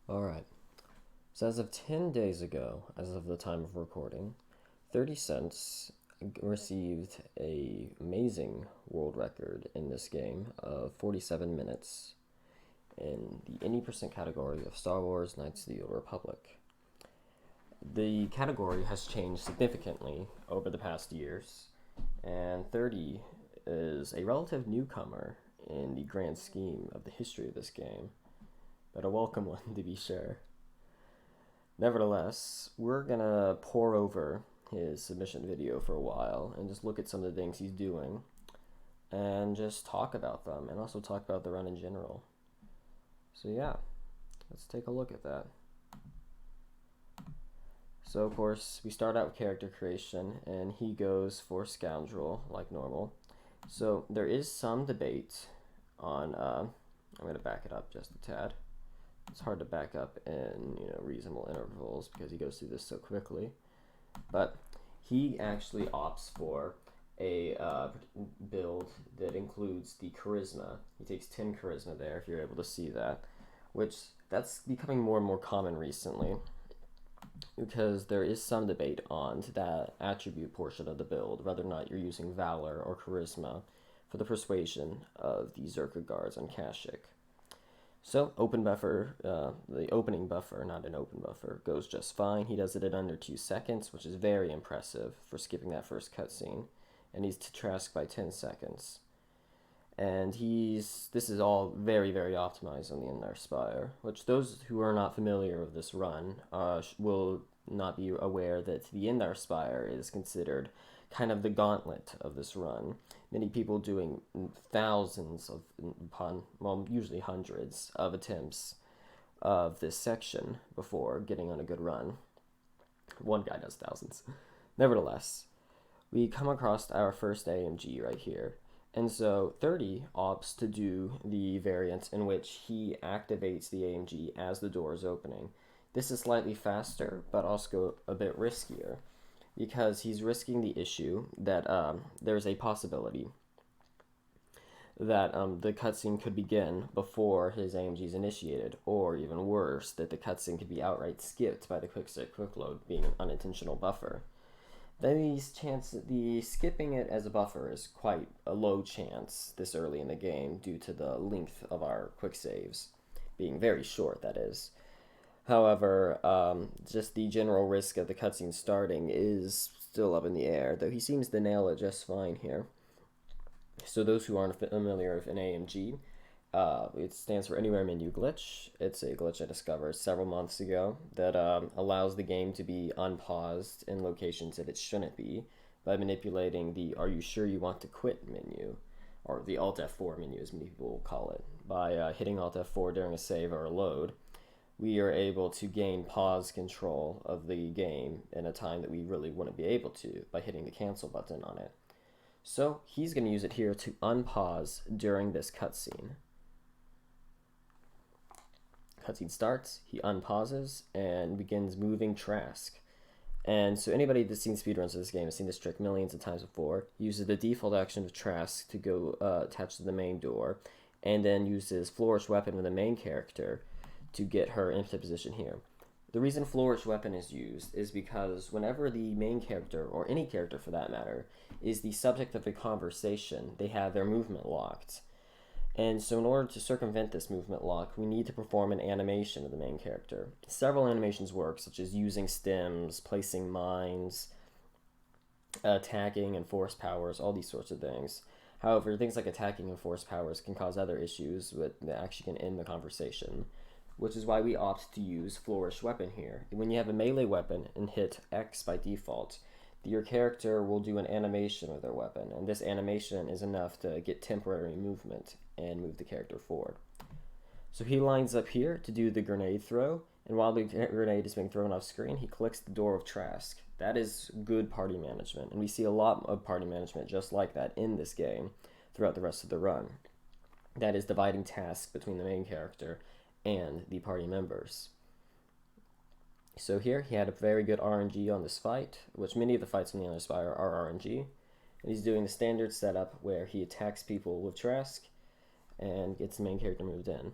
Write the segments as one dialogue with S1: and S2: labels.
S1: Alright, so as of 10 days ago, as of the time of recording, 30 Cents received a amazing world record in this game of 47 minutes in the any percent category of Star Wars Knights of the Old Republic. The category has changed significantly over the past years, and 30 is a relative newcomer in the grand scheme of the history of this game, but a welcome one to be sure. Nevertheless, we're gonna pour over his submission video for a while and just look at some of the things he's doing and just talk about them and also talk about the run in general. So yeah, let's take a look at that. So of course, we start out with character creation and he goes for Scoundrel like normal. So there is some debate on, I'm gonna back it up just a tad. It's hard to back up in reasonable intervals because he goes through this so quickly. But he actually opts for a build that includes the charisma. He takes 10 charisma there, if you're able to see that, which that's becoming more and more common recently because there is some debate on that attribute portion of the build, whether or not you're using valor or charisma for the persuasion of the Zerka guards on Kashyyyk. So open buffer, the opening buffer, not an open buffer, goes just fine. He does it in under 2 seconds, which is very impressive for skipping that first cutscene. And he's to Trask by 10 seconds. And this is all very, very optimized on the Endar Spire, which those who are not familiar with this run will not be aware that the Endar Spire is considered kind of the gauntlet of this run. Many people doing thousands of, well, usually hundreds of attempts of this section before getting on a good run. One guy does thousands. Nevertheless, we come across our first AMG right here. And so 30 opts to do the variant in which he activates the AMG as the door is opening. This is slightly faster, but also a bit riskier, because he's risking the issue that there's a possibility that the cutscene could begin before his AMG is initiated, or even worse, that the cutscene could be outright skipped by the quick load being an unintentional buffer. Then the skipping it as a buffer is quite a low chance this early in the game due to the length of our quick saves being very short, that is. However, just the general risk of the cutscene starting is still up in the air, though he seems to nail it just fine here. So those who aren't familiar with an AMG, it stands for Anywhere Menu Glitch. It's a glitch I discovered several months ago that allows the game to be unpaused in locations that it shouldn't be by manipulating the Are You Sure You Want to Quit menu, or the Alt F4 menu as many people will call it. By hitting Alt F4 during a save or a load, we are able to gain pause control of the game in a time that we really wouldn't be able to by hitting the cancel button on it. So he's going to use it here to unpause during this cutscene. Cutscene starts, he unpauses, and begins moving Trask. And so anybody that's seen speedruns of this game has seen this trick millions of times before. Uses the default action of Trask to go attach to the main door, and then uses Flourish Weapon with the main character to get her into position here. The reason Flourish Weapon is used is because whenever the main character, or any character for that matter, is the subject of a conversation, they have their movement locked. And so in order to circumvent this movement lock, we need to perform an animation of the main character. Several animations work, such as using stems, placing mines, attacking and force powers, all these sorts of things. However, things like attacking and force powers can cause other issues that actually can end the conversation, which is why we opt to use Flourish Weapon here. When you have a melee weapon and hit X by default, your character will do an animation with their weapon, and this animation is enough to get temporary movement and move the character forward. So he lines up here to do the grenade throw, and while the grenade is being thrown off screen, he clicks the door of Trask. That is good party management, and we see a lot of party management just like that in this game throughout the rest of the run. That is dividing tasks between the main character and the party members. So here he had a very good RNG on this fight, which many of the fights in the Endar Spire are RNG. And he's doing the standard setup where he attacks people with Trask and gets the main character moved in.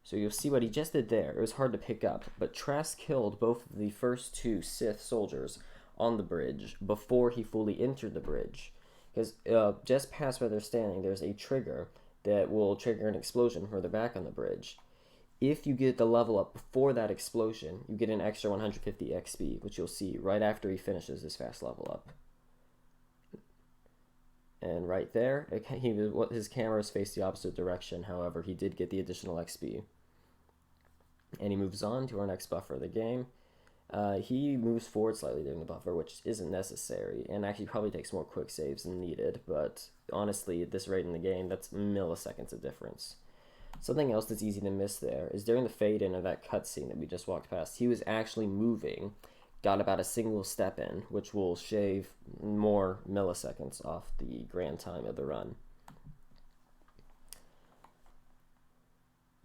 S1: So you'll see what he just did there. It was hard to pick up, but Trask killed both of the first two Sith soldiers on the bridge before he fully entered the bridge. Because just past where they're standing, there's a trigger that will trigger an explosion further back on the bridge. If you get the level up before that explosion, you get an extra 150 XP, which you'll see right after he finishes this fast level up. And right there, his camera is faced the opposite direction. However, he did get the additional XP. And he moves on to our next buffer of the game. He moves forward slightly during the buffer, which isn't necessary, and actually probably takes more quick saves than needed, but honestly, at this rate in the game, that's milliseconds of difference. Something else that's easy to miss there is during the fade-in of that cutscene that we just walked past, he was actually moving, got about a single step in, which will shave more milliseconds off the grand time of the run.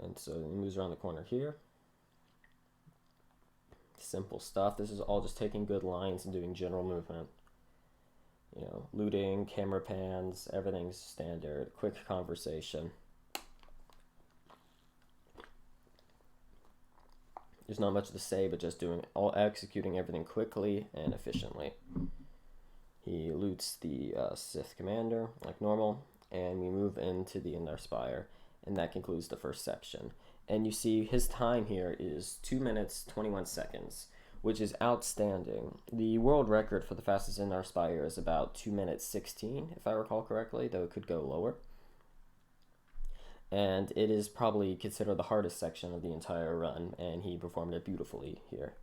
S1: And so he moves around the corner here. Simple stuff. This is all just taking good lines and doing general movement. You know, looting, camera pans, everything's standard. Quick conversation. There's not much to say, but just executing everything quickly and efficiently. He loots the Sith commander like normal, and we move into the Inner Spire, and that concludes the first section. And you see his time here is 2 minutes 21 seconds, which is outstanding. The world record for the fastest Inner Spire is about 2 minutes 16, if I recall correctly, though it could go lower. And it is probably considered the hardest section of the entire run, and he performed it beautifully here.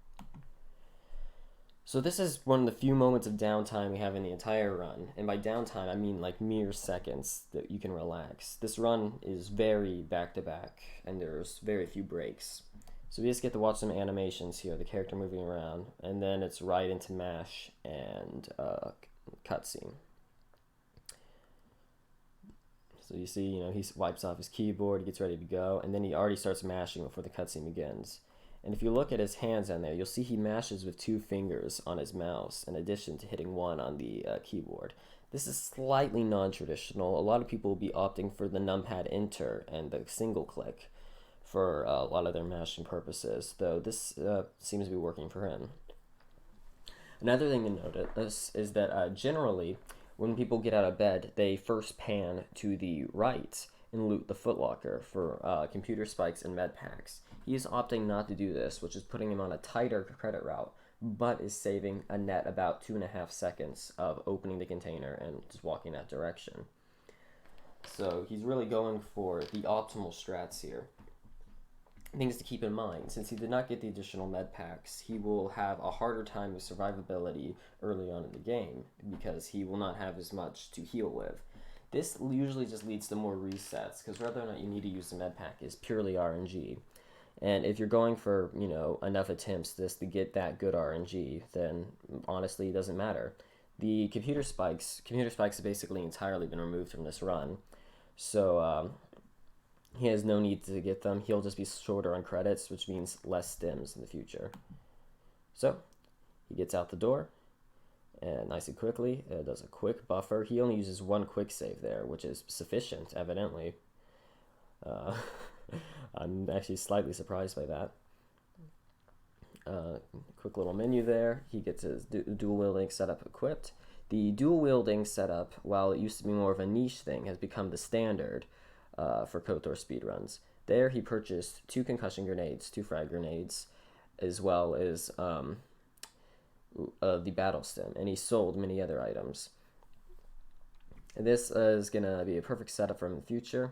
S1: So this is one of the few moments of downtime we have in the entire run, and by downtime I mean like mere seconds that you can relax. This run is very back-to-back, and there's very few breaks. So we just get to watch some animations here, the character moving around, and then it's right into MASH and cutscene. So you see, he wipes off his keyboard, he gets ready to go, and then he already starts mashing before the cutscene begins. And if you look at his hands on there, you'll see he mashes with 2 fingers on his mouse, in addition to hitting 1 on the keyboard. This is slightly non-traditional. A lot of people will be opting for the numpad enter and the single click for a lot of their mashing purposes, though this seems to be working for him. Another thing to notice is that generally, when people get out of bed, they first pan to the right and loot the footlocker for computer spikes and med packs. He is opting not to do this, which is putting him on a tighter credit route, but is saving a net about 2.5 seconds of opening the container and just walking that direction. So he's really going for the optimal strats here. Things to keep in mind: since he did not get the additional med packs, he will have a harder time with survivability early on in the game because he will not have as much to heal with. This usually just leads to more resets, because whether or not you need to use the med pack is purely RNG. And if you're going for, enough attempts to get that good RNG, then honestly it doesn't matter. The computer spikes have basically entirely been removed from this run. So he has no need to get them. He'll just be shorter on credits, which means less stims in the future. So he gets out the door, and nice and quickly, does a quick buffer. He only uses 1 quick save there, which is sufficient, evidently. I'm actually slightly surprised by that. Quick little menu there. He gets his dual wielding setup equipped. The dual wielding setup, while it used to be more of a niche thing, has become the standard for KotOR speedruns. There he purchased 2 concussion grenades, 2 frag grenades, as well as the battle stem, and he sold many other items. And this is going to be a perfect setup for him in the future.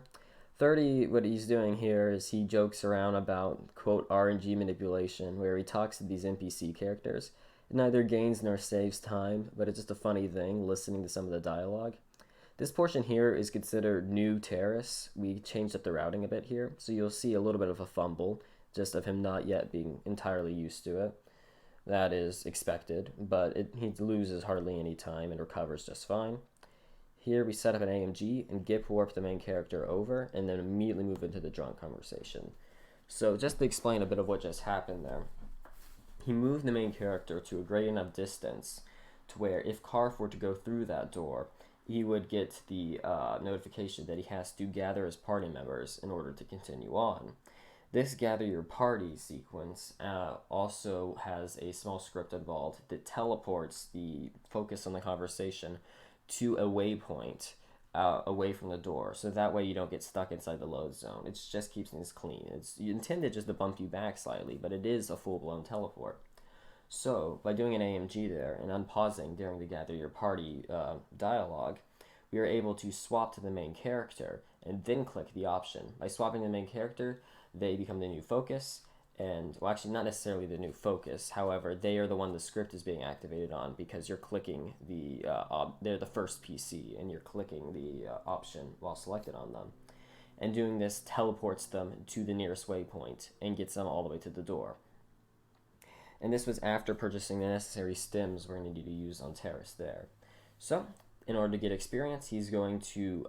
S1: 30, what he's doing here is he jokes around about, quote, RNG manipulation, where he talks to these NPC characters. It neither gains nor saves time, but it's just a funny thing listening to some of the dialogue. This portion here is considered new Terrace. We changed up the routing a bit here, so you'll see a little bit of a fumble, just of him not yet being entirely used to it. That is expected, but he loses hardly any time and recovers just fine. Here we set up an AMG and gip warp the main character over, and then immediately move into the drunk conversation. So just to explain a bit of what just happened there, he moved the main character to a great enough distance to where if Karf were to go through that door, he would get the notification that he has to gather his party members in order to continue on. This gather your party sequence also has a small script involved that teleports the focus on the conversation to a waypoint away from the door. So that way you don't get stuck inside the load zone. It just keeps things clean. It's intended just to bump you back slightly, but it is a full-blown teleport. So by doing an AMG there and unpausing during the gather your party dialogue, we are able to swap to the main character and then click the option. By swapping the main character, they become the new focus, and well, actually not necessarily the new focus. However, they are the one the script is being activated on because you're clicking the they're the first PC and you're clicking the option while selected on them. And doing this teleports them to the nearest waypoint and gets them all the way to the door. And this was after purchasing the necessary stims we're going to need to use on Terrace there. So in order to get experience, he's going to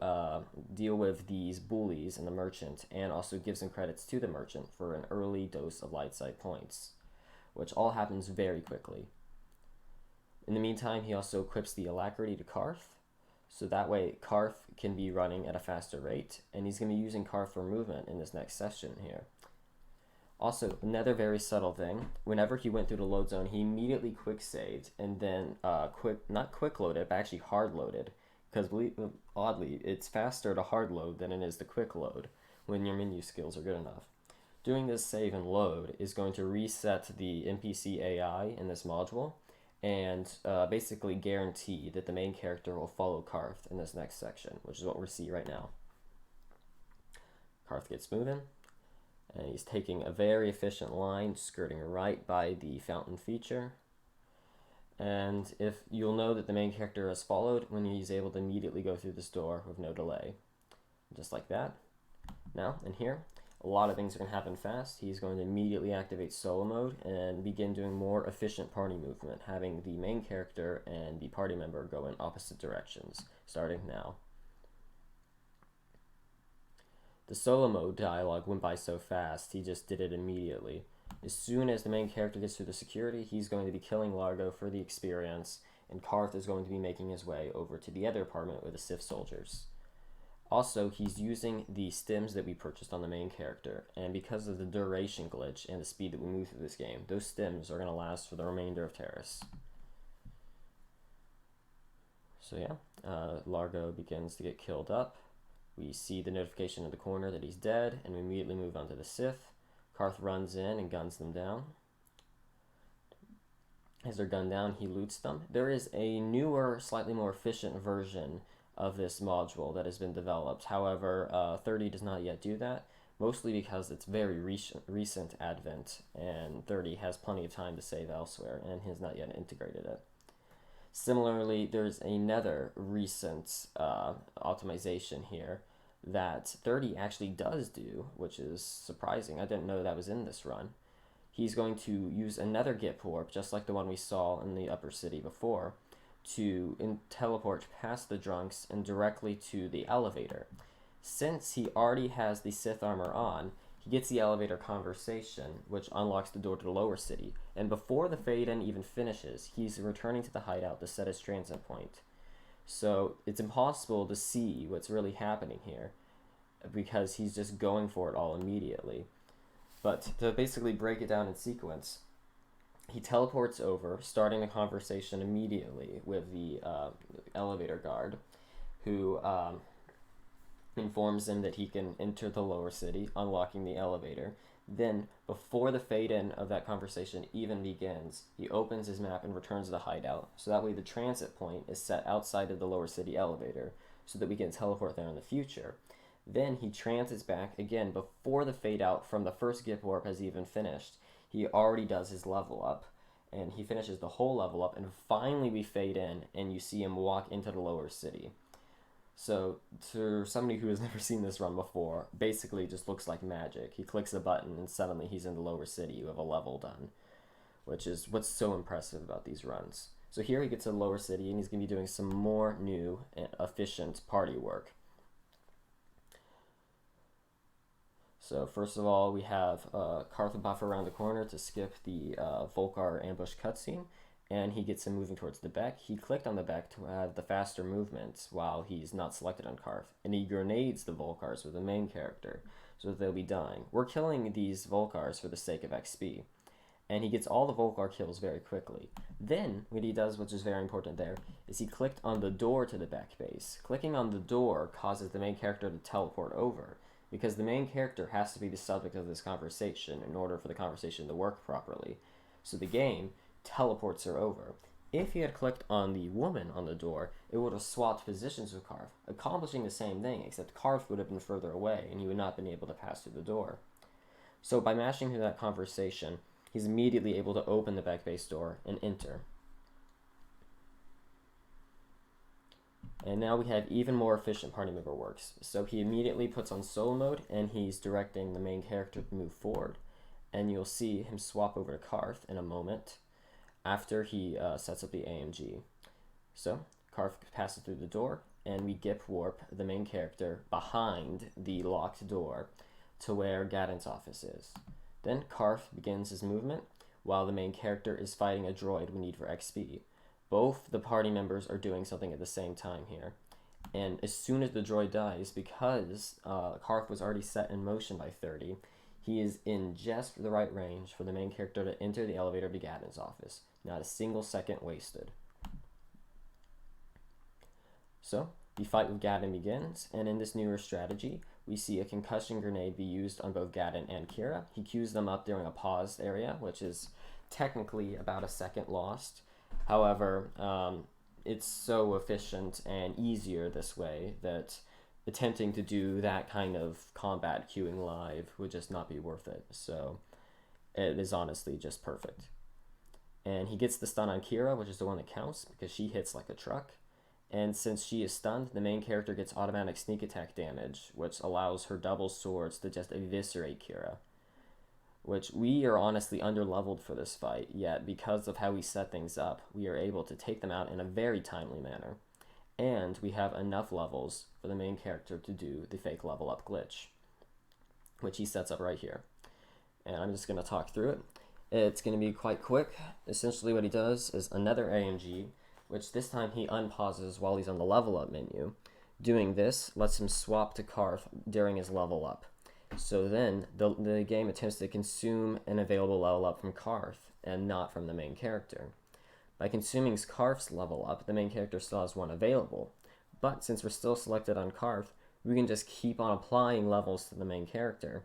S1: deal with these bullies and the merchant, and also give some credits to the merchant for an early dose of light side points, which all happens very quickly. In the meantime, he also equips the alacrity to Karth, so that way Karth can be running at a faster rate, and he's going to be using Karth for movement in this next session here. Also, another very subtle thing, whenever he went through the load zone, he immediately quick saved and then not quick loaded, but actually hard loaded. Because oddly, it's faster to hard load than it is to quick load when your menu skills are good enough. Doing this save and load is going to reset the NPC AI in this module and basically guarantee that the main character will follow Karth in this next section, which is what we'll see right now. Karth gets moving. And he's taking a very efficient line, skirting right by the fountain feature. And if you'll know that the main character has followed when he's able to immediately go through this door with no delay. Just like that. Now, in here, a lot of things are going to happen fast. He's going to immediately activate solo mode and begin doing more efficient party movement, having the main character and the party member go in opposite directions, starting now. The solo mode dialogue went by so fast, he just did it immediately. As soon as the main character gets through the security, he's going to be killing Largo for the experience, and Karth is going to be making his way over to the other apartment with the Sith soldiers. Also, he's using the stims that we purchased on the main character, and because of the duration glitch and the speed that we move through this game, those stims are going to last for the remainder of Terrace. So yeah, Largo begins to get killed up. We see the notification in the corner that he's dead, and we immediately move on to the Sith. Karth runs in and guns them down. As they're gunned down, he loots them. There is a newer, slightly more efficient version of this module that has been developed. However, 30 does not yet do that, mostly because it's very recent advent, and 30 has plenty of time to save elsewhere, and has not yet integrated it. Similarly, there's another recent optimization here that 30 actually does do, which is surprising. I didn't know that was in this run. He's going to use another Git warp, just like the one we saw in the upper city before, to teleport past the drunks and directly to the elevator. Since he already has the Sith armor on, he gets the elevator conversation, which unlocks the door to the lower city. And before the fade-in even finishes, he's returning to the hideout to set his transit point. So it's impossible to see what's really happening here, because he's just going for it all immediately. But to basically break it down in sequence, he teleports over, starting the conversation immediately with the elevator guard, who informs him that he can enter the lower city, unlocking the elevator. Then, before the fade-in of that conversation even begins, he opens his map and returns to the hideout, so that way the transit point is set outside of the lower city elevator, so that we can teleport there in the future. Then he transits back again before the fade-out from the first Git warp has even finished. He already does his level up, and he finishes the whole level up, and finally we fade in, and you see him walk into the lower city. So, to somebody who has never seen this run before, basically it just looks like magic. He clicks a button and suddenly he's in the lower city with a level done, which is what's so impressive about these runs. So here he gets to the lower city and he's going to be doing some more new and efficient party work. So first of all, we have Karth buff around the corner to skip the Volcar ambush cutscene, and he gets him moving towards the Beck. He clicked on the Beck to have the faster movement while he's not selected on Karth, and he grenades the Volcars with the main character. so that they'll be dying. We're killing these Volcars for the sake of XP. And he gets all the Volcar kills very quickly. Then, what he does, which is very important there, is he clicked on the door to the back base. Clicking on the door causes the main character to teleport over, because the main character has to be the subject of this conversation in order for the conversation to work properly. So the game teleports her over. If he had clicked on the woman on the door, it would have swapped positions with Karth, accomplishing the same thing, except Karth would have been further away, and he would not have been able to pass through the door. So by mashing through that conversation, he's immediately able to open the back base door and enter. And now we have even more efficient party member works. So he immediately puts on solo mode, and he's directing the main character to move forward. And you'll see him swap over to Karth in a moment after he sets up the AMG. So Karth passes through the door, and we gip warp the main character behind the locked door to where Gadon's office is. Then Karth begins his movement, while the main character is fighting a droid we need for XP. Both the party members are doing something at the same time here. And as soon as the droid dies, because Karth was already set in motion by 30, he is in just the right range for the main character to enter the elevator to Gadon's office. Not a single second wasted. So, the fight with Gadon begins, and in this newer strategy, we see a concussion grenade be used on both Gadon and Kira. He queues them up during a paused area, which is technically about a second lost. However, it's so efficient and easier this way that attempting to do that kind of combat queuing live would just not be worth it. So it is honestly just perfect. And he gets the stun on Kira, which is the one that counts because she hits like a truck. And since she is stunned, the main character gets automatic sneak attack damage, which allows her double swords to just eviscerate Kira. Which we are honestly underleveled for this fight, yet because of how we set things up, we are able to take them out in a very timely manner. And we have enough levels for the main character to do the fake level up glitch, which he sets up right here. And I'm just going to talk through it. It's going to be quite quick. Essentially what he does is another AMG, which this time he unpauses while he's on the level up menu. Doing this lets him swap to Karth during his level up. So then the game attempts to consume an available level up from Karth and not from the main character. By consuming Karth's level up, the main character still has one available. But since we're still selected on Karth, we can just keep on applying levels to the main character,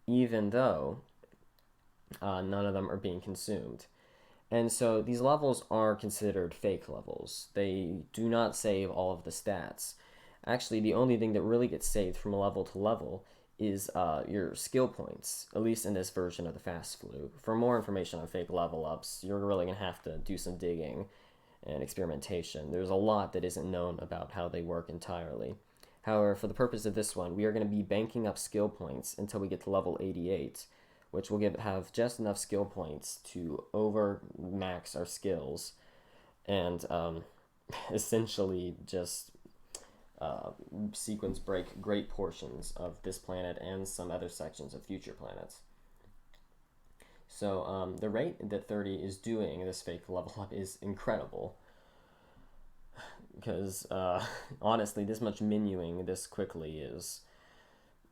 S1: even though none of them are being consumed. And so these levels are considered fake levels. They do not save all of the stats. Actually, the only thing that really gets saved from level to level is your skill points, at least in this version of the Fast Flu. For more information on fake level ups, you're really going to have to do some digging and experimentation. There's a lot that isn't known about how they work entirely. However, for the purpose of this one, we are going to be banking up skill points until we get to level 88, which will have just enough skill points to over-max our skills and essentially just sequence break great portions of this planet and some other sections of future planets. So the rate that 30 is doing this fake level up is incredible, because honestly, this much menuing this quickly is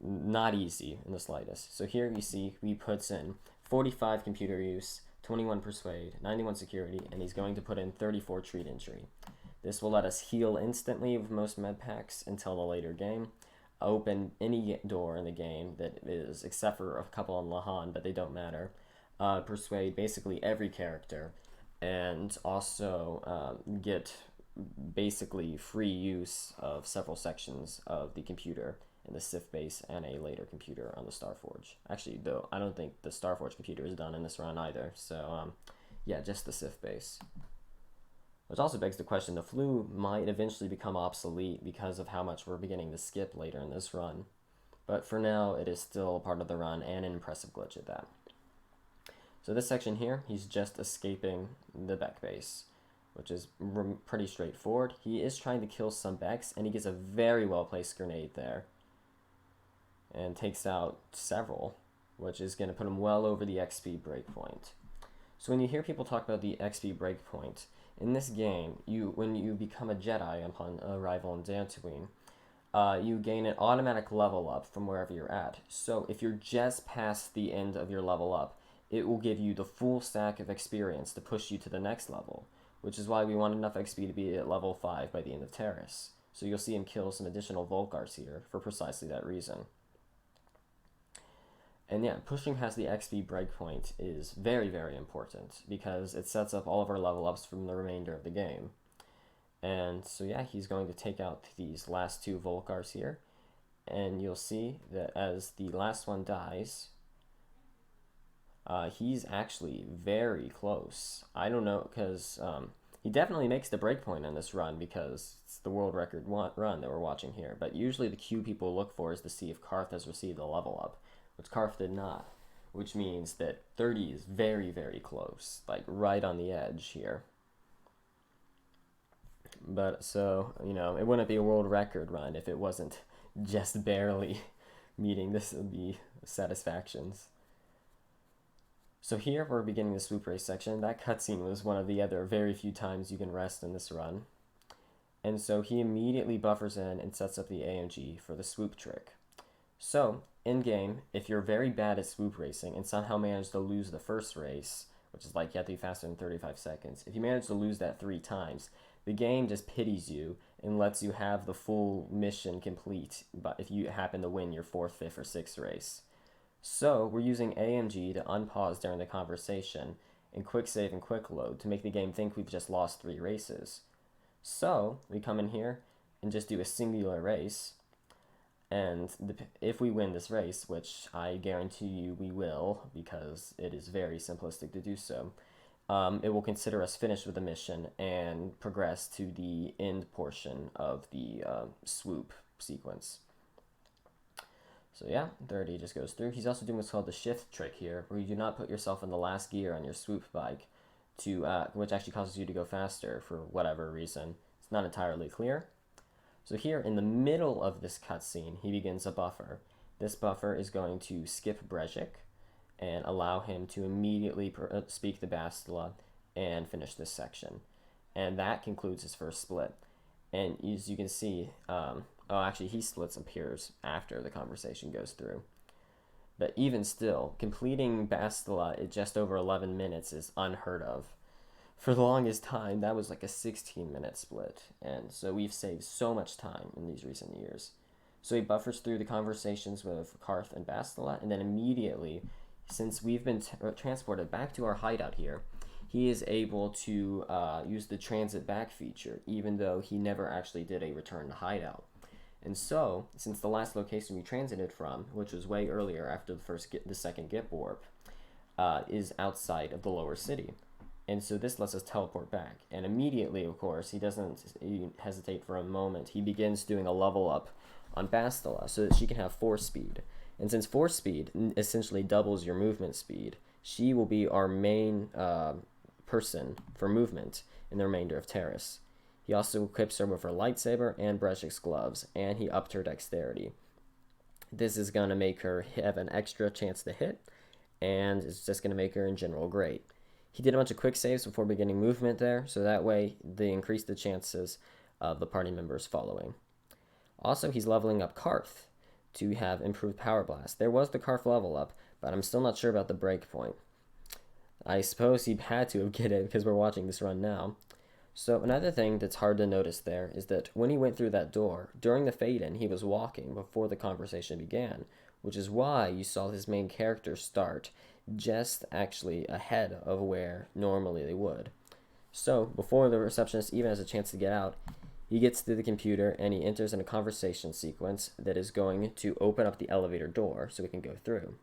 S1: not easy in the slightest. So here we see he puts in 45 computer use, 21 persuade, 91 security, and he's going to put in 34 treat injury. This will let us heal instantly with most med packs until the later game. Open any door in the game that is, except for a couple on Lahan, but they don't matter. Persuade basically every character, and also get basically free use of several sections of the computer in the Sith base and a later computer on the Starforge. Actually, though, I don't think the Starforge computer is done in this run either, so yeah, just the Sith base. Which also begs the question, the flu might eventually become obsolete because of how much we're beginning to skip later in this run. But for now, it is still part of the run and an impressive glitch at that. So this section here, he's just escaping the Beck base, which is pretty straightforward. He is trying to kill some Becks, and he gets a very well-placed grenade there. And takes out several, which is going to put him well over the XP breakpoint. So when you hear people talk about the XP breakpoint, in this game, when you become a Jedi upon arrival on Dantooine, you gain an automatic level up from wherever you're at. So if you're just past the end of your level up, it will give you the full stack of experience to push you to the next level, which is why we want enough XP to be at level 5 by the end of Terrace. So you'll see him kill some additional Volcars here for precisely that reason. And yeah, pushing past the XP breakpoint is very, very important because it sets up all of our level ups from the remainder of the game. And so yeah, he's going to take out these last 2 Volcars here. And you'll see that as the last one dies, he's actually very close. I don't know, because he definitely makes the breakpoint in this run because it's the world record run that we're watching here. But usually the cue people look for is to see if Karth has received a level up, which Karth did not, which means that 30 is very, very close, like right on the edge here. But so, you know, it wouldn't be a world record run if it wasn't just barely meeting the satisfactions. So here we're beginning the swoop race section. That cutscene was one of the other very few times you can rest in this run. And so he immediately buffers in and sets up the AMG for the swoop trick. So, in game, if you're very bad at swoop racing and somehow manage to lose the first race, which is like you have to be faster than 35 seconds, if you manage to lose that 3 times, the game just pities you and lets you have the full mission complete if you happen to win your 4th, 5th, or 6th race. So we're using AMG to unpause during the conversation and quick save and quick load to make the game think we've just lost 3 races. So we come in here and just do a singular race, and if we win this race, which I guarantee you we will because it is very simplistic to do so, it will consider us finished with the mission and progress to the end portion of the swoop sequence. So yeah, 30 just goes through. He's also doing what's called the shift trick here, where you do not put yourself in the last gear on your swoop bike, which actually causes you to go faster for whatever reason. It's not entirely clear. So here in the middle of this cutscene, he begins a buffer. This buffer is going to skip Brejik and allow him to immediately speak the Bastila and finish this section. And that concludes his first split. And as you can see, actually he splits appears after the conversation goes through. But even still, completing Bastila at just over 11 minutes is unheard of. For the longest time, that was like a 16-minute split, and so we've saved so much time in these recent years. So he buffers through the conversations with Karth and Bastila, and then immediately, since we've been transported back to our hideout here, he is able to use the transit back feature, even though he never actually did a return to hideout. And so, since the last location we transited from, which was way earlier after the second Gip Warp, is outside of the lower city. And so this lets us teleport back. And immediately, of course, he doesn't hesitate for a moment. He begins doing a level up on Bastila so that she can have force speed. And since force speed essentially doubles your movement speed, she will be our main person for movement in the remainder of Terrace. He also equips her with her lightsaber and Brejik's gloves, and he upped her dexterity. This is going to make her have an extra chance to hit, and it's just going to make her in general great. He did a bunch of quick saves before beginning movement there, so that way they increase the chances of the party members following. Also, he's leveling up Karth to have improved Power Blast. There was the Karth level up, but I'm still not sure about the breakpoint. I suppose he had to have get it because we're watching this run now. So another thing that's hard to notice there is that when he went through that door, during the fade-in, he was walking before the conversation began, which is why you saw his main character start just actually ahead of where normally they would. So before the receptionist even has a chance to get out, he gets to the computer and he enters in a conversation sequence that is going to open up the elevator door so we can go through.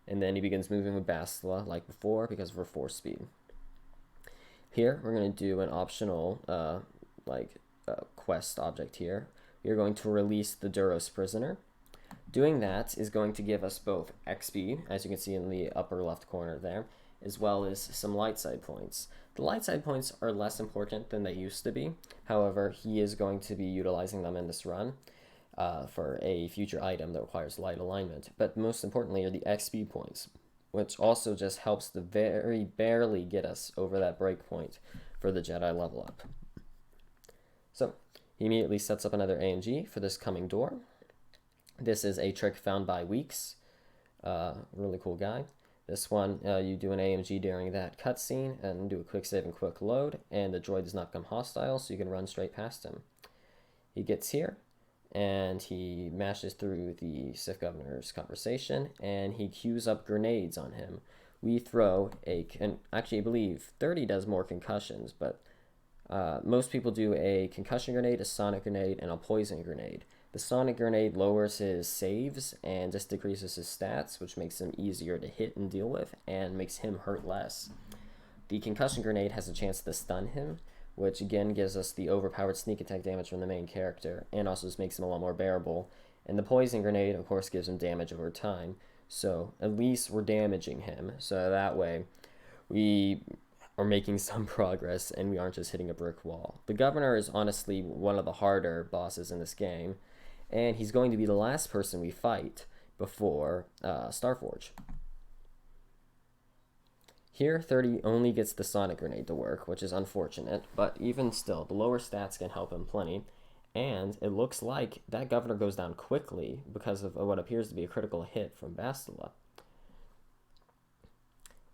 S1: And then he begins moving with Bastila like before because of her force speed. Here we're going to do an optional quest object here. We are going to release the Duros prisoner. Doing that is going to give us both XP, as you can see in the upper left corner there, as well as some light side points. The light side points are less important than they used to be. However, he is going to be utilizing them in this run for a future item that requires light alignment. But most importantly are the XP points, which also just helps to very barely get us over that break point for the Jedi level up. So He immediately sets up another AMG for this coming door. This is a trick found by Weeks, really cool guy. This one, you do an AMG during that cutscene and do a quick save and quick load, and the droid does not become hostile, so you can run straight past him. He gets here, and he mashes through the Sith Governor's conversation, and he queues up grenades on him. We throw and actually I believe 30 does more concussions, but most people do a concussion grenade, a sonic grenade, and a poison grenade. The sonic grenade lowers his saves and just decreases his stats, which makes him easier to hit and deal with, and makes him hurt less. The concussion grenade has a chance to stun him, which again gives us the overpowered sneak attack damage from the main character, and also just makes him a lot more bearable. And the poison grenade, of course, gives him damage over time, so at least we're damaging him, so that way we are making some progress and we aren't just hitting a brick wall. The Governor is honestly one of the harder bosses in this game, and he's going to be the last person we fight before Starforge. Here, 30 only gets the sonic grenade to work, which is unfortunate, but even still, the lower stats can help him plenty, and it looks like that Governor goes down quickly because of what appears to be a critical hit from Bastila.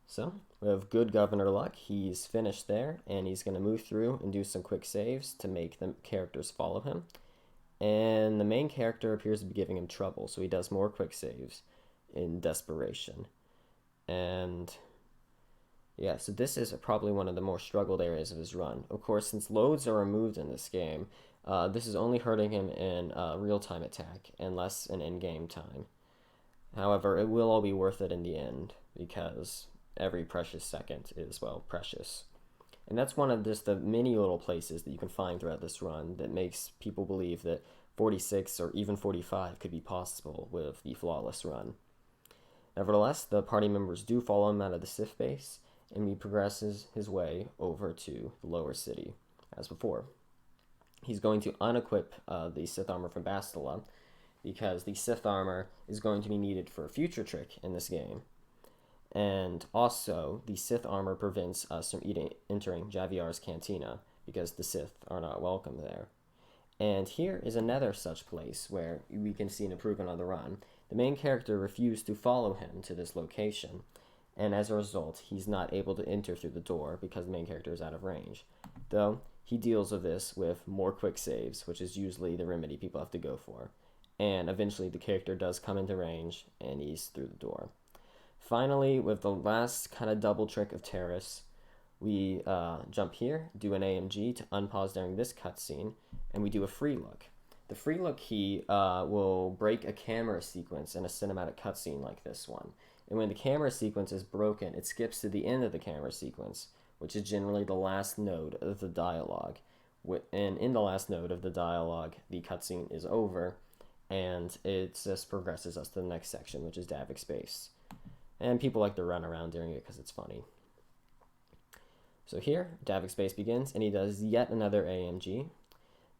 S1: So, we have good Governor luck. He's finished there, and he's going to move through and do some quick saves to make the characters follow him. And the main character appears to be giving him trouble, so he does more quick saves in desperation. And yeah, so this is probably one of the more struggled areas of his run. Of course, since loads are removed in this game, this is only hurting him in real-time attack and less in in-game time. However, it will all be worth it in the end, because every precious second is, well, precious. And that's one of just the many little places that you can find throughout this run that makes people believe that 46 or even 45 could be possible with the flawless run. Nevertheless, the party members do follow him out of the Sith base, and he progresses his way over to the lower city, as before. He's going to unequip the Sith armor from Bastila, because the Sith armor is going to be needed for a future trick in this game. And also, the Sith armor prevents us from entering Javiar's cantina, because the Sith are not welcome there. And here is another such place where we can see an improvement on the run. The main character refused to follow him to this location, and as a result, he's not able to enter through the door because the main character is out of range. Though, he deals with this with more quick saves, which is usually the remedy people have to go for. And eventually the character does come into range, and he's through the door. Finally, with the last kind of double trick of Terrace, we jump here, do an AMG to unpause during this cutscene, and we do a free look. The free look key will break a camera sequence in a cinematic cutscene like this one. And when the camera sequence is broken, it skips to the end of the camera sequence, which is generally the last node of the dialogue. And in the last node of the dialogue, the cutscene is over, and it just progresses us to the next section, which is Davik's base. And people like to run around during it because it's funny. So here, Davik's base begins, and he does yet another AMG.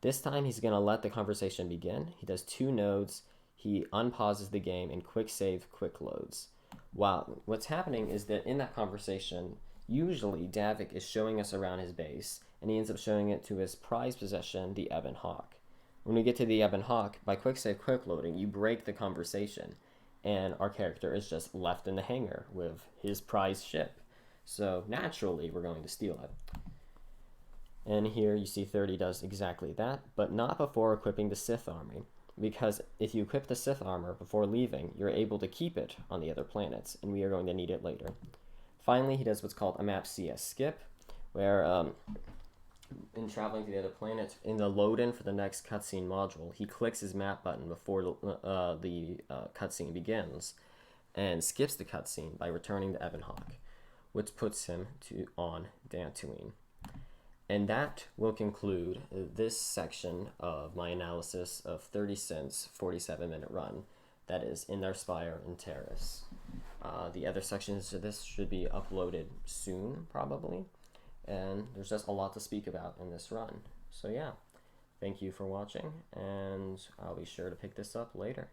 S1: This time, he's going to let the conversation begin. He does 2 nodes. He unpauses the game and quick save, quick loads. Wow, what's happening is that in that conversation, usually Davik is showing us around his base, and he ends up showing it to his prized possession, the Ebon Hawk. When we get to the Ebon Hawk, by quick save, quick loading, you break the conversation, and our character is just left in the hangar with his prized ship. So naturally, we're going to steal it. And here you see 30 does exactly that, but not before equipping the Sith army. Because if you equip the Sith armor before leaving, you're able to keep it on the other planets, and we are going to need it later. Finally, he does what's called a map CS skip, where in traveling to the other planet, in the load-in for the next cutscene module, he clicks his map button before the cutscene begins, and skips the cutscene by returning to Ebon Hawk, which puts him on Dantooine. And that will conclude this section of my analysis of 30 Cents' 47-minute run. That is Indar Spire and Terrace. The other sections of this should be uploaded soon, probably. And there's just a lot to speak about in this run. So yeah, thank you for watching, and I'll be sure to pick this up later.